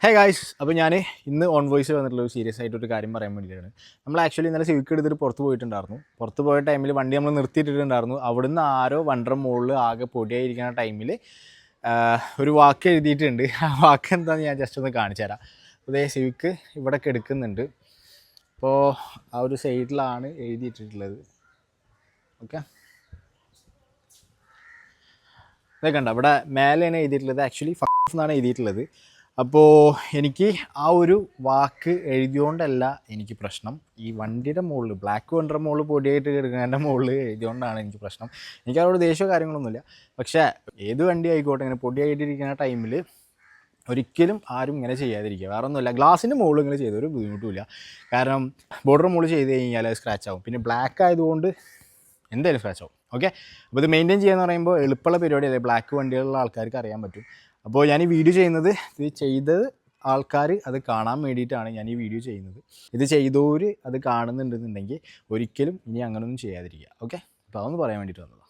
Hey guys, അപ്പോൾ ഞാൻ ഇന്ന് ഓൺ വോയിസ് വന്നിട്ടുള്ള ഒരു സീരിയസ് ആയിട്ടൊരു കാര്യം പറയാൻ വേണ്ടിയിട്ടാണ്. നമ്മൾ ആക്ച്വലി ഇന്നലെ സിവിക്ക് എടുത്തിട്ട് പുറത്ത് പോയിട്ടുണ്ടായിരുന്നു. പുറത്ത് പോയ ടൈമിൽ വണ്ടി നമ്മൾ നിർത്തിയിട്ടിട്ടുണ്ടായിരുന്നു. അവിടുന്ന് ആരോ വണ്ടർ മുകളിൽ ആകെ പൊടിയായിരിക്കുന്ന ടൈമിൽ ഒരു വാക്ക് എഴുതിയിട്ടുണ്ട്. ആ വാക്ക് എന്താണെന്ന് ഞാൻ ജസ്റ്റ് ഒന്ന് കാണിച്ചു തരാം. അതേ സിവിക്ക് ഇവിടെ എടുക്കുന്നുണ്ട്. അപ്പോൾ ആ ഒരു സൈഡിലാണ് എഴുതിയിട്ടിട്ടുള്ളത്. ഓക്കെ, ഇതൊക്കെ കണ്ടോ, ഇവിടെ മേലെയാണ് എഴുതിയിട്ടുള്ളത്. ആക്ച്വലി എന്നാണ് എഴുതിയിട്ടുള്ളത്. അപ്പോൾ എനിക്ക് ആ ഒരു വാക്ക് എഴുതിയോണ്ടല്ല എനിക്ക് പ്രശ്നം, ഈ വണ്ടിയുടെ മുകളിൽ ബ്ലാക്ക് വണ്ടിയുടെ മുകളിൽ പൊടിയായിട്ട് കിടക്കുന്നതിൻ്റെ മുകളിൽ എഴുതിയോണ്ടാണ് എനിക്ക് പ്രശ്നം. എനിക്ക് അവരോട് ദേഷ്യമോ കാര്യങ്ങളൊന്നുമില്ല. പക്ഷേ ഏത് വണ്ടി ആയിക്കോട്ടെ, ഇങ്ങനെ പൊടിയായിട്ടിരിക്കുന്ന ടൈമിൽ ഒരിക്കലും ആരും ഇങ്ങനെ ചെയ്യാതിരിക്കുക. വേറെ ഒന്നുമില്ല, ഗ്ലാസിൻ്റെ മുകളിൽ ഇങ്ങനെ ചെയ്തൊരു ബുദ്ധിമുട്ടുമില്ല. കാരണം ബോർഡർ മുകളിൽ ചെയ്ത് കഴിഞ്ഞാൽ അത് സ്ക്രാച്ച് ആവും. പിന്നെ ബ്ലാക്ക് ആയതുകൊണ്ട് എന്തായാലും സ്ക്രാച്ച് ആവും. ഓക്കെ, അപ്പോൾ ഇത് മെയിൻറ്റെയിൻ ചെയ്യാന്ന് പറയുമ്പോൾ എളുപ്പമുള്ള പരിപാടിയല്ലേ, ബ്ലാക്ക് വണ്ടികളുള്ള ആൾക്കാർക്ക് അറിയാൻ പറ്റും. അപ്പോൾ ഞാൻ ഈ വീഡിയോ ചെയ്യുന്നത്, ഇത് ചെയ്തത് ആൾക്കാർ അത് കാണാൻ വേണ്ടിയിട്ടാണ് ഞാൻ ഈ വീഡിയോ ചെയ്യുന്നത്. ഇത് ചെയ്തവർ അത് കാണുന്നുണ്ടെന്നുണ്ടെങ്കിൽ ഒരിക്കലും ഇനി അങ്ങനെയൊന്നും ചെയ്യാതിരിക്കുക. ഓക്കെ, അപ്പോൾ അതൊന്ന് പറയാൻ വേണ്ടിയിട്ട് വന്നതാണ്.